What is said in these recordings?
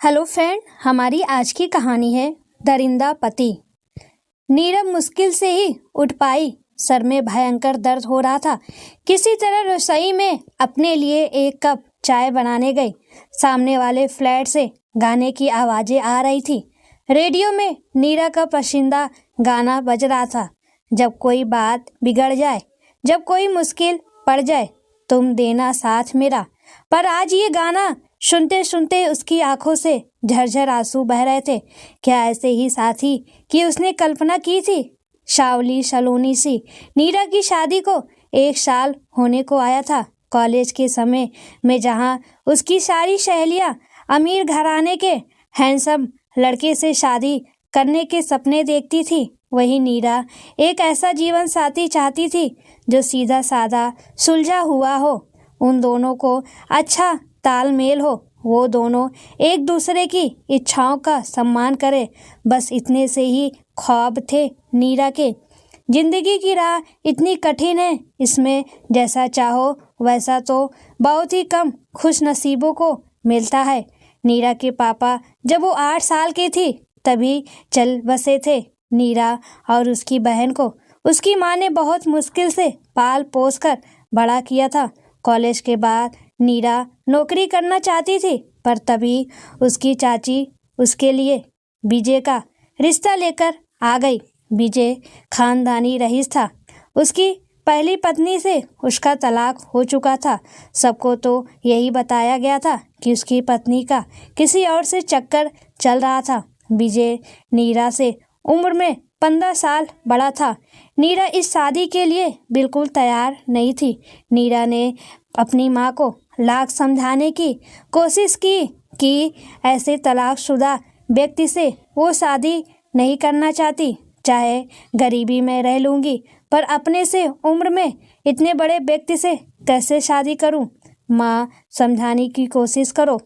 Hello friend, हमारी आज की कहानी है दरिंदा पति। नीरव मुश्किल से ही उठ पाई। सर में भयंकर दर्द हो रहा था। किसी तरह रसोई में अपने लिए एक कप चाय बनाने गई। सामने वाले फ्लैट से गाने की आवाज़ें आ रही थी। रेडियो में नीरा का पसंदीदा गाना बज रहा था। जब कोई बात बिगड़ जाए, जब कोई मुश्किल पड़ जाए, तुम देना साथ मेरा। पर आज ये गाना सुनते सुनते उसकी आंखों से झरझर आंसू बह रहे थे। क्या ऐसे ही साथी की उसने कल्पना की थी? सावली सलोनी सी नीरा की शादी को 1 साल होने को आया था। कॉलेज के समय में जहां उसकी सारी सहेलियां अमीर घराने के हैंडसम लड़के से शादी करने के सपने देखती थी, वही नीरा एक ऐसा जीवन साथी चाहती थी जो सीधा साधा सुलझा हुआ हो, उन दोनों को अच्छा तालमेल हो, वो दोनों एक दूसरे की इच्छाओं का सम्मान करे। बस इतने से ही ख्वाब थे नीरा के। जिंदगी की राह इतनी कठिन है, इसमें जैसा चाहो वैसा तो बहुत ही कम खुश नसीबों को मिलता है। नीरा के पापा जब वो 8 साल की थी तभी चल बसे थे। नीरा और उसकी बहन को उसकी माँ ने बहुत मुश्किल से पाल पोस कर बड़ा किया था। कॉलेज के बाद नीरा नौकरी करना चाहती थी, पर तभी उसकी चाची उसके लिए विजय का रिश्ता लेकर आ गई। विजय खानदानी रईस था। उसकी पहली पत्नी से उसका तलाक हो चुका था। सबको तो यही बताया गया था कि उसकी पत्नी का किसी और से चक्कर चल रहा था। विजय नीरा से उम्र में 15 साल बड़ा था। नीरा इस शादी के लिए बिल्कुल तैयार नहीं थी। नीरा ने अपनी माँ को लाख समझाने की कोशिश की कि ऐसे तलाकशुदा व्यक्ति से वो शादी नहीं करना चाहती। चाहे गरीबी में रह लूँगी, पर अपने से उम्र में इतने बड़े व्यक्ति से कैसे शादी करूँ? माँ, समझाने की कोशिश करो।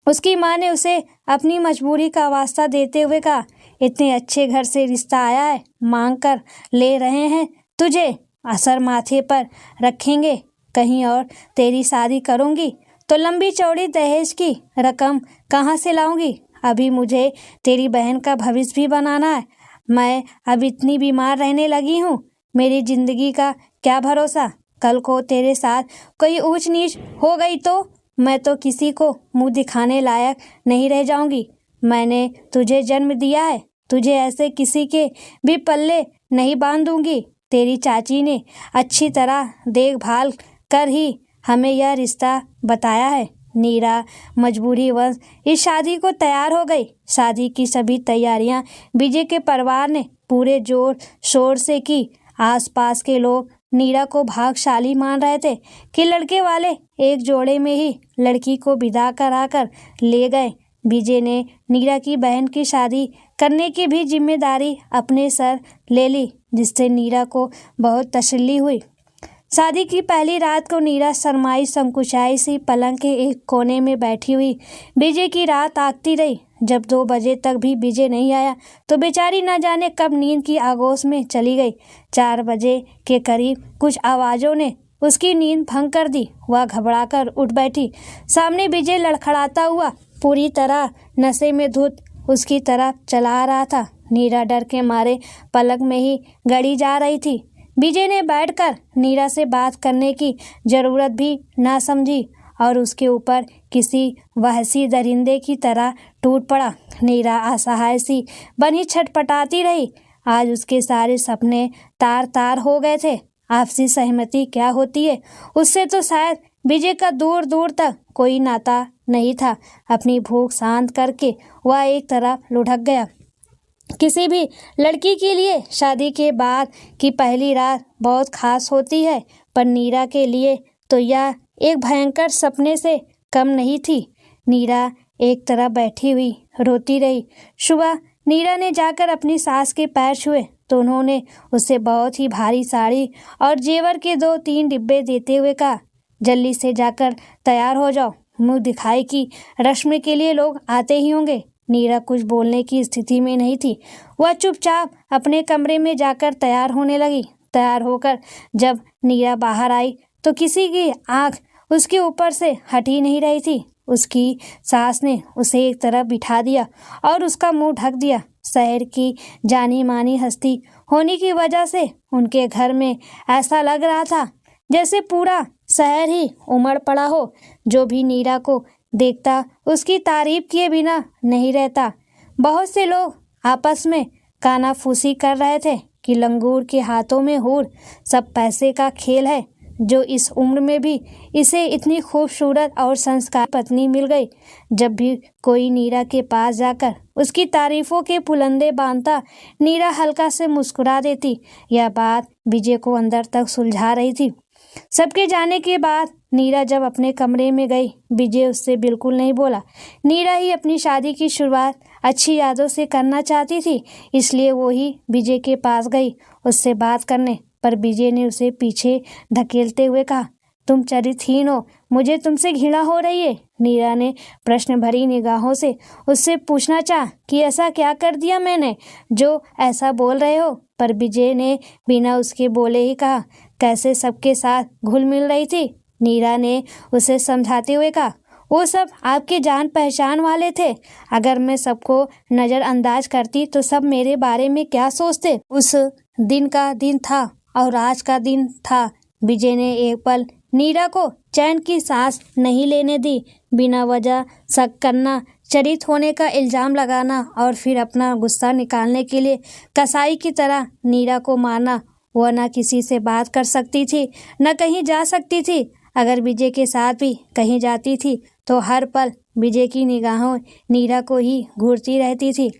उसकी माँ ने उसे अपनी मजबूरी का वास्ता देते हुए कहा, इतने अच्छे घर से रिश्ता आया है, मांग कर ले रहे हैं तुझे, असर माथे पर रखेंगे। कहीं और तेरी शादी करूँगी तो लंबी चौड़ी दहेज की रकम कहाँ से लाऊंगी? अभी मुझे तेरी बहन का भविष्य भी बनाना है। मैं अब इतनी बीमार रहने लगी हूँ, मेरी जिंदगी का क्या भरोसा? कल को तेरे साथ कोई ऊंच नीच हो गई तो मैं तो किसी को मुंह दिखाने लायक नहीं रह जाऊंगी। मैंने तुझे जन्म दिया है, तुझे ऐसे किसी के भी पल्ले नहीं बांधूंगी। तेरी चाची ने अच्छी तरह देखभाल कर ही हमें यह रिश्ता बताया है। नीरा मजबूरीवश इस शादी को तैयार हो गई। शादी की सभी तैयारियां विजय के परिवार ने पूरे जोर शोर से की। आसपास के लोग नीरा को भाग्यशाली मान रहे थे कि लड़के वाले एक जोड़े में ही लड़की को विदा कराकर ले गए। विजय ने नीरा की बहन की शादी करने की भी जिम्मेदारी अपने सर ले ली, जिससे नीरा को बहुत तसल्ली हुई। शादी की पहली रात को नीरा शर्माई संकुचाई सी पलंग के एक कोने में बैठी हुई विजय की राह ताकती रही। जब 2 बजे तक भी विजय नहीं आया तो बेचारी न जाने कब नींद की आगोश में चली गई। 4 बजे के करीब कुछ आवाज़ों ने उसकी नींद भंग कर दी। वह घबराकर उठ बैठी। सामने विजय लड़खड़ाता हुआ पूरी तरह नशे में धुत उसकी तरफ चला आ रहा था। नीरा डर के मारे पलक में ही गड़ी जा रही थी। विजय ने बैठकर नीरा से बात करने की जरूरत भी ना समझी और उसके ऊपर किसी वहशी दरिंदे की तरह टूट पड़ा। नीरा असहाय सी बनी छटपटाती रही। आज उसके सारे सपने तार तार हो गए थे। आपसी सहमति क्या होती है, उससे तो शायद विजय का दूर दूर तक कोई नाता नहीं था। अपनी भूख शांत करके वह एक तरफ लुढ़क गया। किसी भी लड़की के लिए शादी के बाद की पहली रात बहुत खास होती है, पर नीरा के लिए तो यह एक भयंकर सपने से कम नहीं थी। नीरा एक तरफ बैठी हुई रोती रही। सुबह नीरा ने जाकर अपनी सास के पैर छुए तो उन्होंने उसे बहुत ही भारी साड़ी और जेवर के 2-3 डिब्बे देते हुए कहा, जल्दी से जाकर तैयार हो जाओ, मुँह दिखाई की रस्म के लिए लोग आते ही होंगे। नीरा कुछ बोलने की स्थिति में नहीं थी। वह चुपचाप अपने कमरे में जाकर तैयार होने लगी। तैयार होकर जब नीरा बाहर आई तो किसी की आंख उसके ऊपर से हट ही नहीं रही थी। उसकी सास ने उसे एक तरफ बिठा दिया और उसका मुंह ढक दिया। शहर की जानी मानी हस्ती होने की वजह से उनके घर में ऐसा लग रहा था जैसे पूरा शहर ही उमड़ पड़ा हो। जो भी नीरा को देखता उसकी तारीफ किए बिना नहीं रहता। बहुत से लोग आपस में कानाफूसी कर रहे थे कि लंगूर के हाथों में हूर, सब पैसे का खेल है। जो इस उम्र में भी इसे इतनी खूबसूरत और संस्कार पत्नी मिल गई। जब भी कोई नीरा के पास जाकर उसकी तारीफों के पुलंदे बांधता, नीरा हल्का से मुस्कुरा देती। यह बात विजय को अंदर तक सुलझा रही थी। सबके जाने के बाद नीरा जब अपने कमरे में गई, विजय उससे बिल्कुल नहीं बोला। नीरा ही अपनी शादी की शुरुआत अच्छी यादों से करना चाहती थी, इसलिए वो ही विजय के पास गई उससे बात करने। पर विजय ने उसे पीछे धकेलते हुए कहा, तुम चरित्रहीन हो, मुझे तुमसे घृणा हो रही है। नीरा ने प्रश्न भरी निगाहों से उससे पूछना चाहा कि ऐसा क्या कर दिया मैंने जो ऐसा बोल रहे हो। पर विजय ने बिना उसके बोले ही कहा, कैसे सबके साथ घुल मिल रही थी। नीरा ने उसे समझाते हुए कहा, वो सब आपके जान पहचान वाले थे। अगर मैं सबको नज़रअंदाज करती तो सब मेरे बारे में क्या सोचते। उस दिन का दिन था और आज का दिन था। विजय ने एक पल नीरा को चैन की सांस नहीं लेने दी। बिना वजह शक करना, चरित होने का इल्ज़ाम लगाना और फिर अपना गुस्सा निकालने के लिए कसाई की तरह नीरा को मारना। वह न किसी से बात कर सकती थी, न कहीं जा सकती थी। अगर विजय के साथ भी कहीं जाती थी तो हर पल विजय की निगाहों नीरा को ही घूरती रहती थी।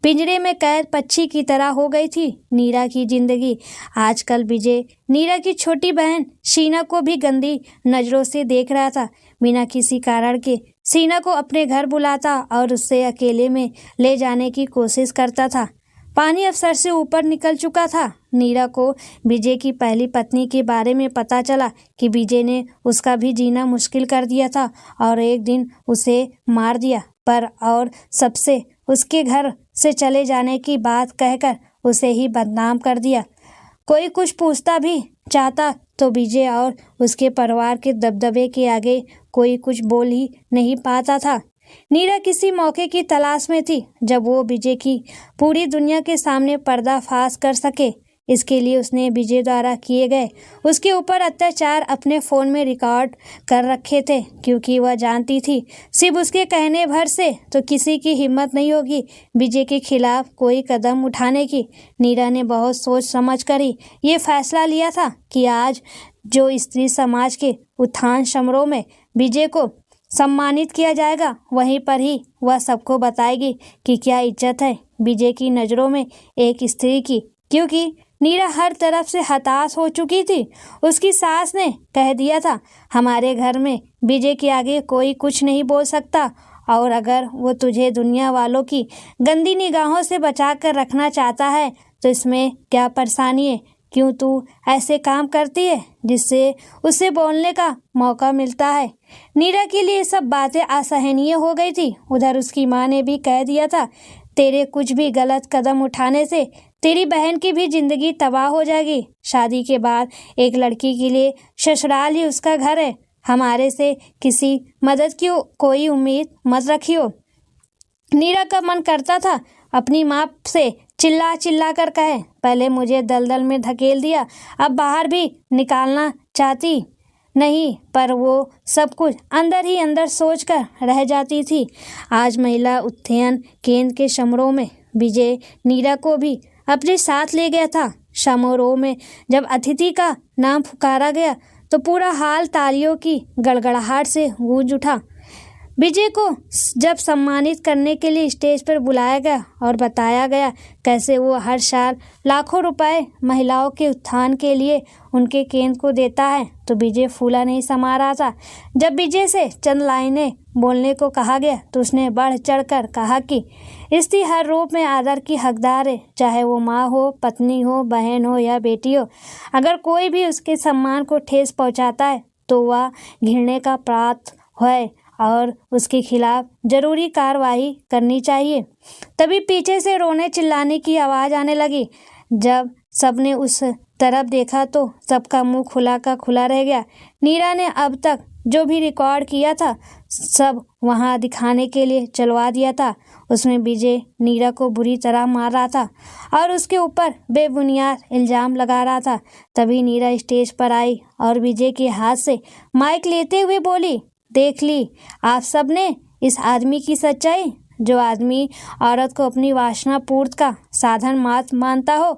पिंजरे में कैद पक्षी की तरह हो गई थी नीरा की जिंदगी। आजकल विजय नीरा की छोटी बहन शीना को भी गंदी नज़रों से देख रहा था। बिना किसी कारण के शीना को अपने घर बुलाता और उससे अकेले में ले जाने की कोशिश करता था। पानी अब सर से ऊपर निकल चुका था। नीरा को विजय की पहली पत्नी के बारे में पता चला कि विजय ने उसका भी जीना मुश्किल कर दिया था और एक दिन उसे मार दिया। पर और सबसे उसके घर से चले जाने की बात कहकर उसे ही बदनाम कर दिया। कोई कुछ पूछता भी चाहता तो विजय और उसके परिवार के दबदबे के आगे कोई कुछ बोल ही नहीं पाता था। नीरा किसी मौके की तलाश में थी जब वो विजय की पूरी दुनिया के सामने पर्दाफाश कर सके। इसके लिए उसने विजय द्वारा किए गए उसके ऊपर अत्याचार अपने फ़ोन में रिकॉर्ड कर रखे थे, क्योंकि वह जानती थी सिर्फ उसके कहने भर से तो किसी की हिम्मत नहीं होगी विजय के खिलाफ कोई कदम उठाने की। नीरा ने बहुत सोच समझ कर ही ये फैसला लिया था कि आज जो स्त्री समाज के उत्थान समारोह में विजय को सम्मानित किया जाएगा, वहीं पर ही वह सबको बताएगी कि क्या इज्जत है विजय की नज़रों में एक स्त्री की। क्योंकि नीरा हर तरफ से हताश हो चुकी थी। उसकी सास ने कह दिया था, हमारे घर में विजय के आगे कोई कुछ नहीं बोल सकता, और अगर वो तुझे दुनिया वालों की गंदी निगाहों से बचा कर रखना चाहता है तो इसमें क्या परेशानी है। क्यों तू ऐसे काम करती है जिससे उसे बोलने का मौका मिलता है। नीरा के लिए सब बातें असहनीय हो गई थी। उधर उसकी माँ ने भी कह दिया था, तेरे कुछ भी गलत कदम उठाने से तेरी बहन की भी जिंदगी तबाह हो जाएगी। शादी के बाद एक लड़की के लिए ससुराल ही उसका घर है। हमारे से किसी मदद की कोई उम्मीद मत रखियो। नीरा का मन करता था अपनी माँ से चिल्ला चिल्ला कर कहे, पहले मुझे दलदल में धकेल दिया, अब बाहर भी निकालना चाहती नहीं, पर वो सब कुछ अंदर ही अंदर सोचकर रह जाती थी। आज महिला उत्थान केंद्र के समारोह में विजय नीरा को भी अपने साथ ले गया था। समारोह में जब अतिथि का नाम पुकारा गया तो पूरा हाल तालियों की गड़गड़ाहट से गूंज उठा। विजय को जब सम्मानित करने के लिए स्टेज पर बुलाया गया और बताया गया कैसे वो हर साल लाखों रुपए महिलाओं के उत्थान के लिए उनके केंद्र को देता है, तो विजय फूला नहीं समा रहा था। जब विजय से चंद लाइनें बोलने को कहा गया तो उसने बढ़ चढ़कर कहा कि स्त्री हर रूप में आदर की हकदार है, चाहे वो माँ हो, पत्नी हो, बहन हो या बेटी हो। अगर कोई भी उसके सम्मान को ठेस पहुँचाता है तो वह घृणा का पात्र है और उसके खिलाफ जरूरी कार्रवाई करनी चाहिए। तभी पीछे से रोने चिल्लाने की आवाज़ आने लगी। जब सबने उस तरफ देखा तो सबका मुंह खुला का खुला रह गया। नीरा ने अब तक जो भी रिकॉर्ड किया था सब वहां दिखाने के लिए चलवा दिया था। उसमें विजय नीरा को बुरी तरह मार रहा था और उसके ऊपर बेबुनियाद इल्ज़ाम लगा रहा था। तभी नीरा स्टेज पर आई और विजय के हाथ से माइक लेते हुए बोली, देख ली आप सब ने इस आदमी की सच्चाई। जो आदमी औरत को अपनी वासना पूर्ति का साधन मात्र मानता हो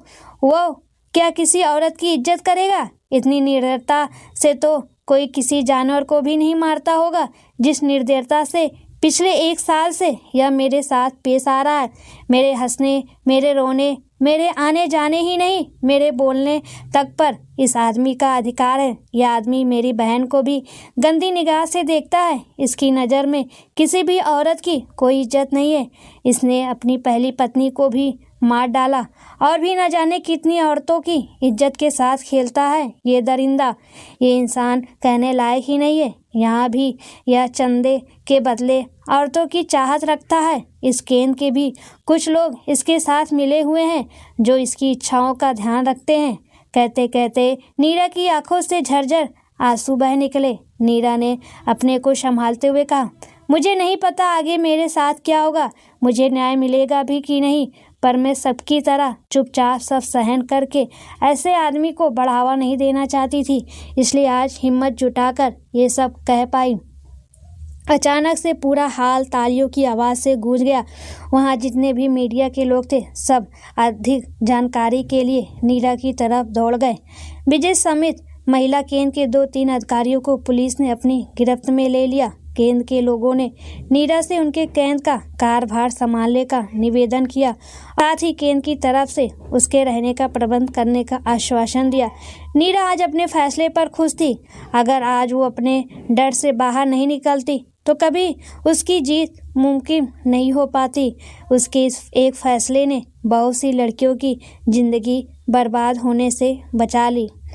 वो क्या किसी औरत की इज्जत करेगा? इतनी निर्दयता से तो कोई किसी जानवर को भी नहीं मारता होगा जिस निर्दयता से पिछले 1 साल से यह मेरे साथ पेश आ रहा है। मेरे हंसने, मेरे रोने, मेरे आने जाने ही नहीं, मेरे बोलने तक पर इस आदमी का अधिकार है। यह आदमी मेरी बहन को भी गंदी निगाह से देखता है। इसकी नज़र में किसी भी औरत की कोई इज्जत नहीं है। इसने अपनी पहली पत्नी को भी मार डाला और भी न जाने कितनी औरतों की इज्जत के साथ खेलता है। ये दरिंदा, ये इंसान कहने लायक ही नहीं है। यहाँ भी यह चंदे के बदले औरतों की चाहत रखता है। इस केंद्र के भी कुछ लोग इसके साथ मिले हुए हैं जो इसकी इच्छाओं का ध्यान रखते हैं। कहते कहते नीरा की आंखों से झरझर आंसू बह निकले। नीरा ने अपने को संभालते हुए कहा, मुझे नहीं पता आगे मेरे साथ क्या होगा, मुझे न्याय मिलेगा भी कि नहीं, पर मैं सबकी तरह चुपचाप सब सहन करके ऐसे आदमी को बढ़ावा नहीं देना चाहती थी, इसलिए आज हिम्मत जुटाकर ये सब कह पाई। अचानक से पूरा हाल तालियों की आवाज़ से गूंज गया। वहाँ जितने भी मीडिया के लोग थे सब अधिक जानकारी के लिए नीरा की तरफ दौड़ गए। विजय समेत महिला केंद्र के 2-3 अधिकारियों को पुलिस ने अपनी गिरफ्त में ले लिया। केंद्र के लोगों ने नीरा से उनके केंद्र का कार्यभार संभालने का निवेदन किया, साथ ही केंद्र की तरफ से उसके रहने का प्रबंध करने का आश्वासन दिया। नीरा आज अपने फैसले पर खुश थी। अगर आज वो अपने डर से बाहर नहीं निकलती तो कभी उसकी जीत मुमकिन नहीं हो पाती। उसके इस एक फैसले ने बहुत सी लड़कियों की जिंदगी बर्बाद होने से बचा ली।